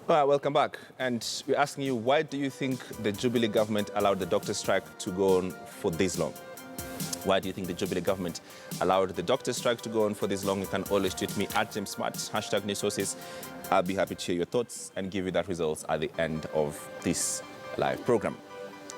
All right, welcome back. And we're asking you, why do you think the Jubilee government allowed the doctor strike to go on for this long? Why do you think the Jubilee government allowed the doctor strike to go on for this long? You can always tweet me at @JamesSmart, #NewsSources. I'll be happy to hear your thoughts and give you that results at the end of this live program.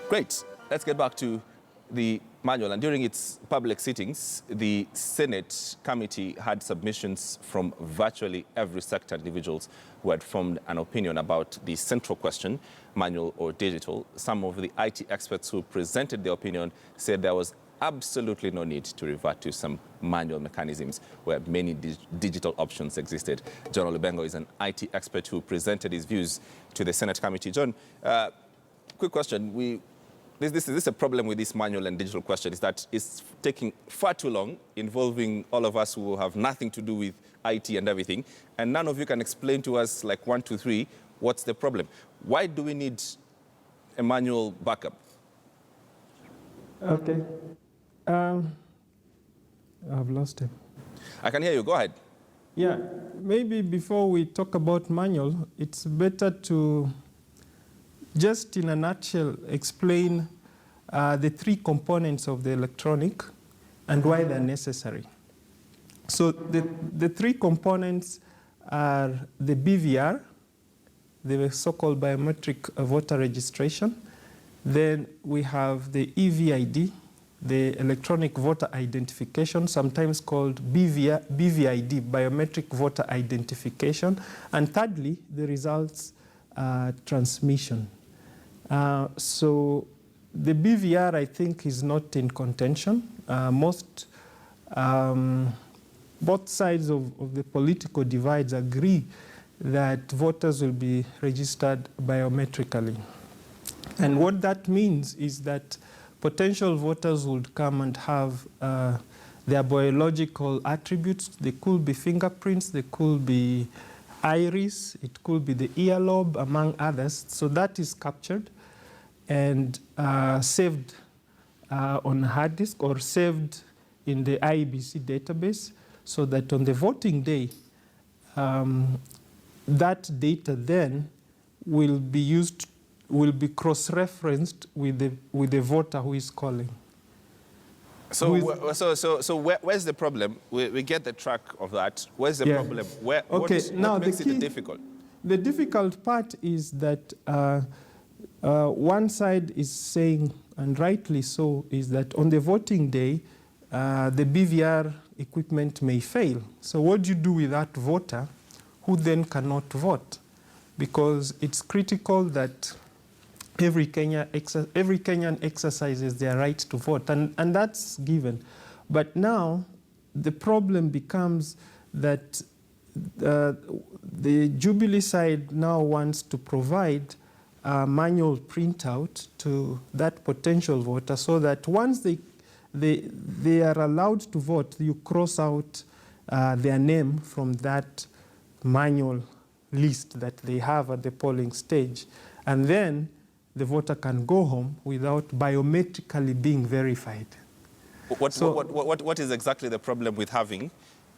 Great. Let's get back to the manual. And during its public sittings, the Senate committee had submissions from virtually every sector individuals who had formed an opinion about the central question, manual or digital. Some of the IT experts who presented their opinion said there was absolutely no need to revert to some manual mechanisms where many digital options existed. John Olubengo is an IT expert who presented his views to the Senate committee. John, quick question. This is a problem with this manual and digital question, is that it's taking far too long, involving all of us who have nothing to do with IT and everything, and none of you can explain to us, like 1, 2, 3, what's the problem? Why do we need a manual backup? Okay. I've lost him. I can hear you. Go ahead. Yeah, maybe before we talk about manual, it's better to just in a nutshell explain the three components of the electronic and why they're necessary. So the three components are the BVR, the so-called biometric voter registration. Then we have the EVID, the electronic voter identification, sometimes called BVID, biometric voter identification. And thirdly, the results transmission. So the BVR, I think, is not in contention. Both sides of the political divides agree that voters will be registered biometrically. And what that means is that potential voters would come and have their biological attributes. They could be fingerprints, they could be iris, it could be the earlobe, among others. So that is captured and saved on a hard disk or saved in the IEBC database, so that on the voting day, that data then will be cross-referenced with the voter who is calling. So where's the problem? We get the track of that. Where's the problem? What makes it difficult? The difficult part is that one side is saying, and rightly so, is that on the voting day, the BVR equipment may fail. So what do you do with that voter who then cannot vote? Because it's critical that every Kenyan exercises their right to vote, and that's given. But now the problem becomes that the Jubilee side now wants to provide a manual printout to that potential voter, so that once they are allowed to vote, you cross out their name from that manual list that they have at the polling stage. And then the voter can go home without biometrically being verified. What is exactly the problem with having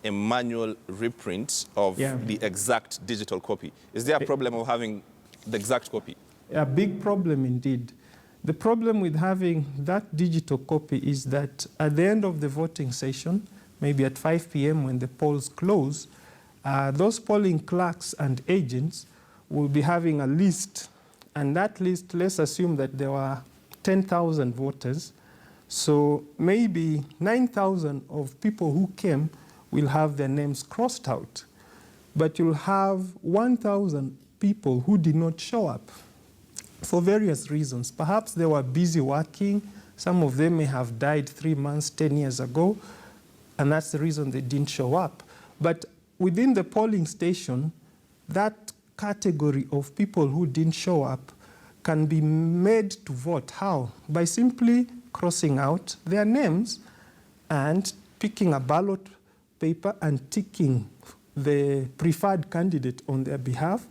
a manual reprint of the exact digital copy? Is there a problem of having the exact copy? A big problem indeed. The problem with having that digital copy is that at the end of the voting session, maybe at 5 p.m. when the polls close, those polling clerks and agents will be having a list. And that list, let's assume that there were 10,000 voters. So maybe 9,000 of people who came will have their names crossed out. But you'll have 1,000 people who did not show up for various reasons. Perhaps they were busy working. Some of them may have died 3 months, 10 years ago, and that's the reason they didn't show up. But within the polling station, that category of people who didn't show up can be made to vote. How? By simply crossing out their names and picking a ballot paper and ticking the preferred candidate on their behalf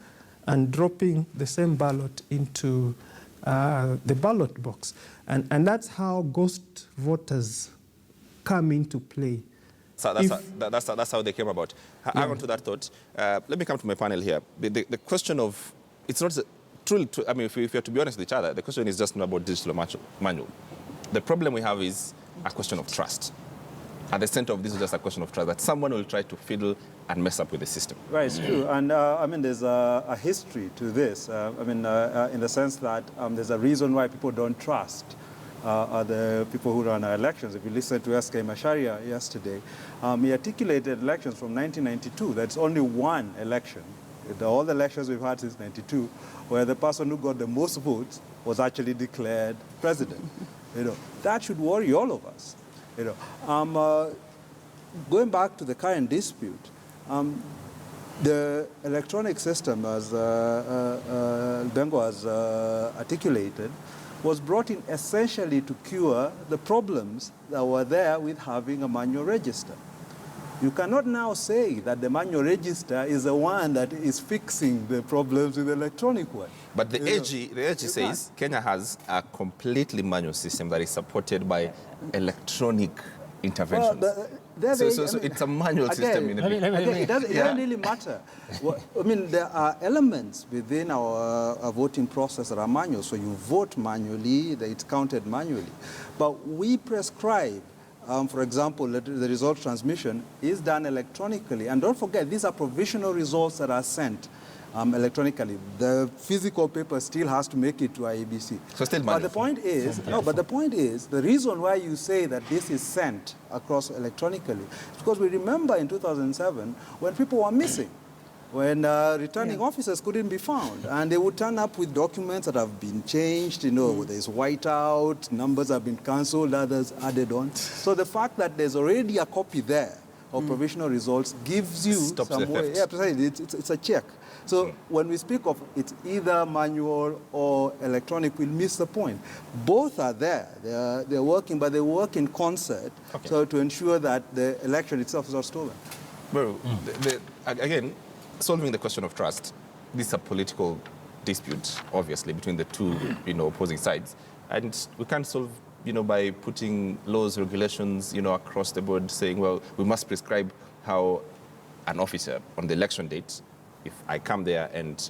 and dropping the same ballot into the ballot box. And that's how ghost voters come into play. So that's how they came about. Hang on to that thought. Let me come to my panel here. The question of it's not truly, I mean, if we are to be honest with each other, the question is just not about digital or manual. The problem we have is a question of trust. At the center of this is just a question of trust, that someone will try to fiddle and mess up with the system. Right, it's true. And I mean, there's a history to this. In the sense that there's a reason why people don't trust the people who run our elections. If you listen to S.K. Macharia yesterday, he articulated elections from 1992. That's only one election. All the elections we've had since 92, where the person who got the most votes was actually declared president. That should worry all of us. Going back to the current dispute, the electronic system, as Bengo has articulated, was brought in essentially to cure the problems that were there with having a manual register. You cannot now say that the manual register is the one that is fixing the problems with the electronic one. But the AG says Kenya has a completely manual system that is supported by electronic interventions. Well, so it's a manual system. It doesn't really matter. There are elements within our voting process that are manual. So you vote manually, it's counted manually. But we prescribe, for example, the result transmission is done electronically. And don't forget, these are provisional results that are sent electronically. The physical paper still has to make it to IEBC. So still manual. But the point is, the reason why you say that this is sent across electronically is because we remember in 2007 when people were missing, when returning officers couldn't be found, and they would turn up with documents that have been changed, there's whiteout, numbers have been cancelled, others added on. So the fact that there's already a copy there of provisional results gives you some way. Yeah, precisely. It's a check. So when we speak of it's either manual or electronic, we'll miss the point. Both are there. They're working, but they work in concert so to ensure that the election itself is not stolen. Well, again, solving the question of trust, this is a political dispute, obviously, between the two opposing sides. And we can't solve by putting laws, regulations, across the board, saying, well, we must prescribe how an officer on the election date, if I come there and,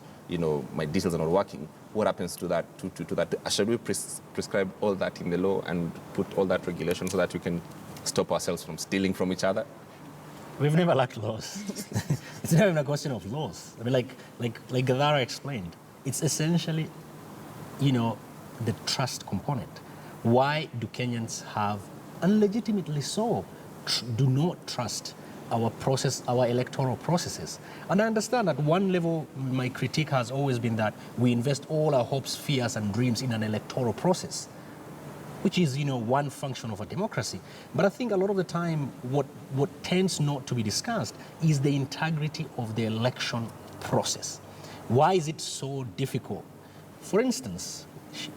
my details are not working, what happens to that? To that? Should we prescribe all that in the law and put all that regulation so that we can stop ourselves from stealing from each other? We've never lacked laws. It's not even a question of laws. I mean, like Gadara explained, it's essentially, the trust component. Why do Kenyans have, and legitimately so, do not trust our electoral processes? And I understand at one level, my critique has always been that we invest all our hopes, fears, and dreams in an electoral process, which is, one function of a democracy. But I think a lot of the time, what tends not to be discussed is the integrity of the election process. Why is it so difficult? For instance,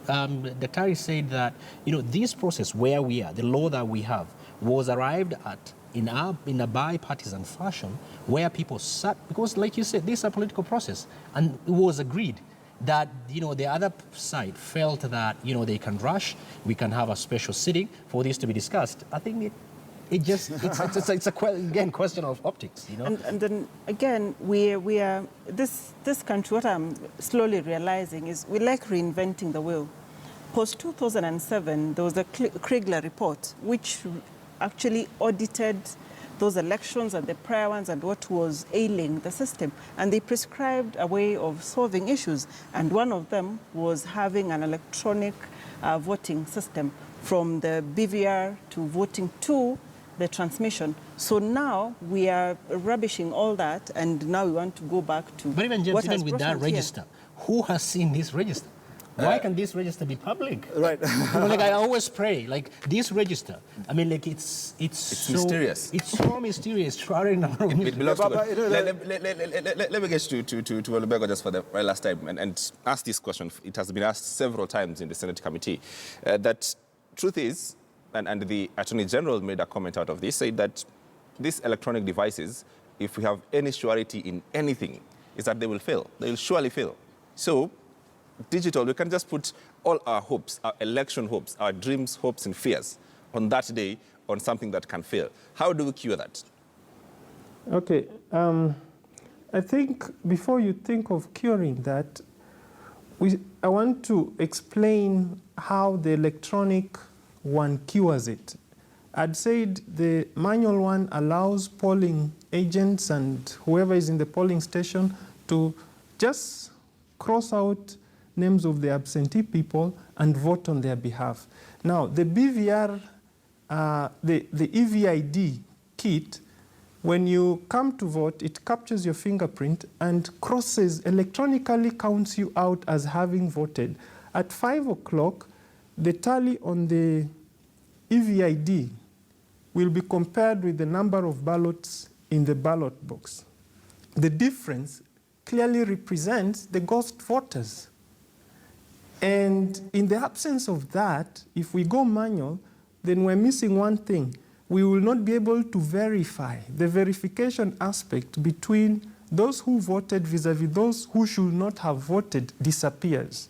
Daktari said that, this process where we are, the law that we have, was arrived at in a bipartisan fashion where people sat, because like you said, this is a political process, and it was agreed that, the other side felt that, they can rush, we can have a special sitting for this to be discussed. I think it's a question of optics, And then again, we are this country. What I'm slowly realizing is we like reinventing the wheel. Post 2007, there was the Kriegler report, which actually audited those elections and the prior ones and what was ailing the system. And they prescribed a way of solving issues. And one of them was having an electronic voting system from the BVR to voting to the transmission. So now we are rubbishing all that, and now we want to go back to. But even James, even with that register, who has seen this register? Why can this register be public? Right. I always pray, this register. I mean, it's so mysterious. It's so mysterious. It belongs to let me get to Olubego just for the very last time and ask this question. It has been asked several times in the Senate committee. That truth is, and the Attorney General made a comment out of this, said that these electronic devices, if we have any surety in anything, is that they will fail. They will surely fail. So, digital, we can just put all our hopes, our election hopes, our dreams, hopes, and fears on that day on something that can fail. How do we cure that? Okay. I think before you think of curing that, I want to explain how the electronic one cures it. I'd said the manual one allows polling agents and whoever is in the polling station to just cross out names of the absentee people and vote on their behalf. Now, the BVR, the EVID kit, when you come to vote, it captures your fingerprint and electronically counts you out as having voted. At 5 o'clock, the tally on the EVID will be compared with the number of ballots in the ballot box. The difference clearly represents the ghost voters. And in the absence of that, if we go manual, then we're missing one thing. We will not be able to verify. The verification aspect between those who voted vis-a-vis those who should not have voted disappears.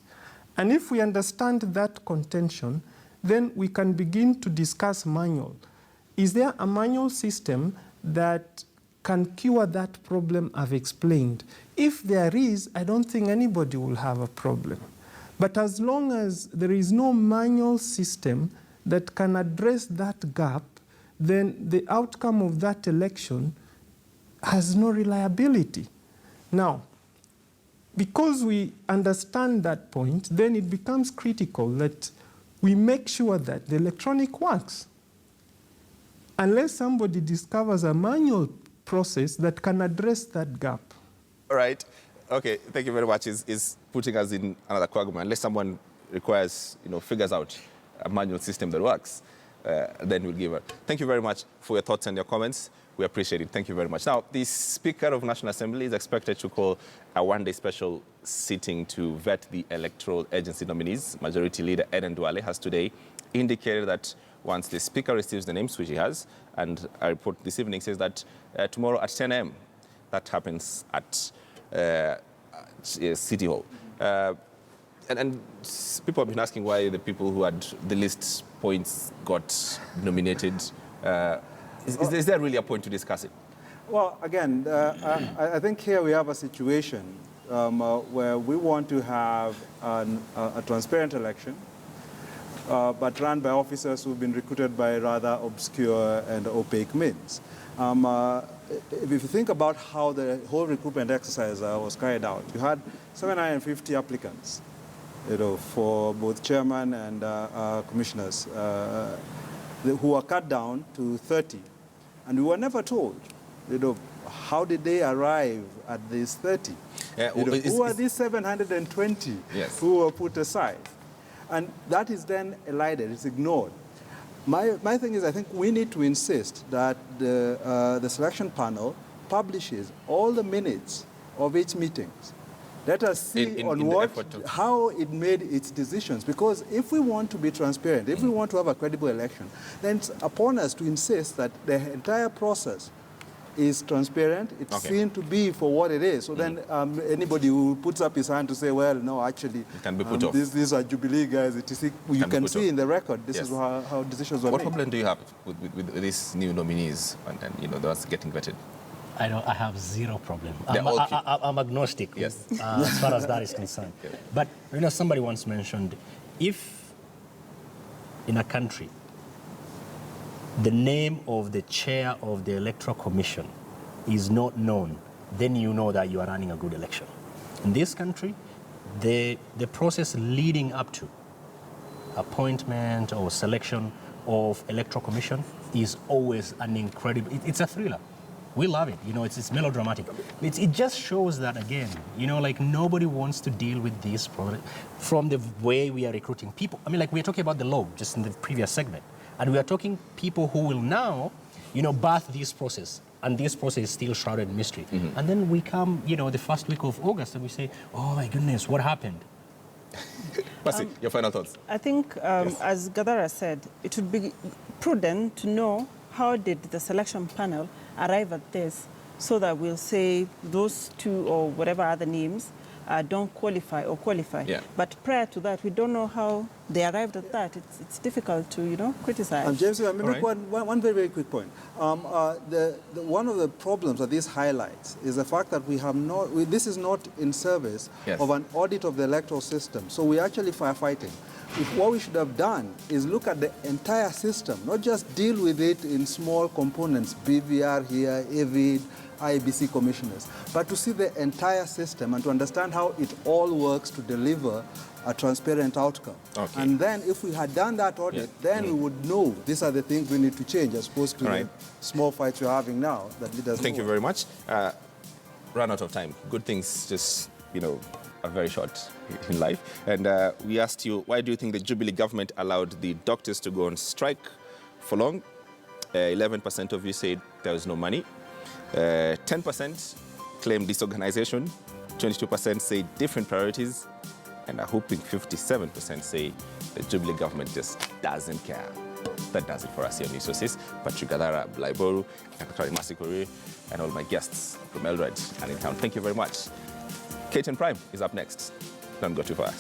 And if we understand that contention, then we can begin to discuss manual. Is there a manual system that can cure that problem I've explained? If there is, I don't think anybody will have a problem. But as long as there is no manual system that can address that gap, then the outcome of that election has no reliability. Now, because we understand that point, then it becomes critical that we make sure that the electronic works. Unless somebody discovers a manual process that can address that gap. All right. Okay, thank you very much. Is putting us in another quagmire. Unless someone requires, figures out a manual system that works, then we'll give her. Thank you very much for your thoughts and your comments. We appreciate it. Thank you very much. Now, the Speaker of National Assembly is expected to call a one-day special sitting to vet the electoral agency nominees. Majority Leader Eden Duale has today indicated that once the Speaker receives the names, which he has, and a report this evening says that tomorrow at 10 a.m., that happens at City Hall. And people have been asking why the people who had the least points got nominated. Is there really a point to discuss it? Well, again, I think here we have a situation where we want to have a transparent election, but run by officers who've been recruited by rather obscure and opaque means. If you think about how the whole recruitment exercise was carried out, you had 750 applicants, for both chairman and commissioners, who were cut down to 30. And we were never told, how did they arrive at these 30? Who are these 720 yes. who were put aside? And that is then elided, it's ignored. My thing is, I think we need to insist that the selection panel publishes all the minutes of its meetings. Let us see how it made its decisions. Because if we want to be transparent, if we want to have a credible election, then it's upon us to insist that the entire process is transparent, it's seen to be for what it is. So then anybody who puts up his hand to say, well, no, actually, it can be put off. These are Jubilee guys, you can see in the record, this is how decisions were made. What problem do you have with these new nominees and those getting vetted? I have zero problem. I'm agnostic yes. As far as that is concerned. Okay. But somebody once mentioned, if in a country the name of the chair of the Electoral Commission is not known, then you know that you are running a good election. In this country, the process leading up to appointment or selection of Electoral Commission is always an incredible, it's a thriller. We love it, it's melodramatic. It just shows that, again, nobody wants to deal with this problem from the way we are recruiting people. I mean, we are talking about the law just in the previous segment. And we are talking people who will now, birth this process. And this process is still shrouded in mystery. Mm-hmm. And then we come, the first week of August and we say, oh my goodness, what happened? Pasi, your final thoughts. I think, as Gadara said, it would be prudent to know how did the selection panel arrive at this, so that we'll say those two or whatever other names don't qualify or qualify. Yeah. But prior to that, we don't know how they arrived at that. It's difficult to, criticize. James, let me All make right. one very, very quick point. One of the problems that this highlights is the fact that this is not in service Yes. of an audit of the electoral system. So we're actually firefighting. What we should have done is look at the entire system, not just deal with it in small components, BVR here, AVID, IEBC commissioners, but to see the entire system and to understand how it all works to deliver a transparent outcome. Okay. And then if we had done that audit, then we would know these are the things we need to change as opposed to Right. the small fights we're having now that leaders Thank you very much. Run out of time. Good things just, are very short in life. And we asked you, why do you think the Jubilee government allowed the doctors to go on strike for long? 11% of you said there was no money. 10% claim disorganization. 22% say different priorities. And a whopping 57% say the Jubilee government just doesn't care. That does it for us here on News Sources. Patrick Gadara, Blaiboru, Kakari Masikori, and all my guests from Eldoret and in town. Thank you very much. Kate and Prime is up next. Don't go too far.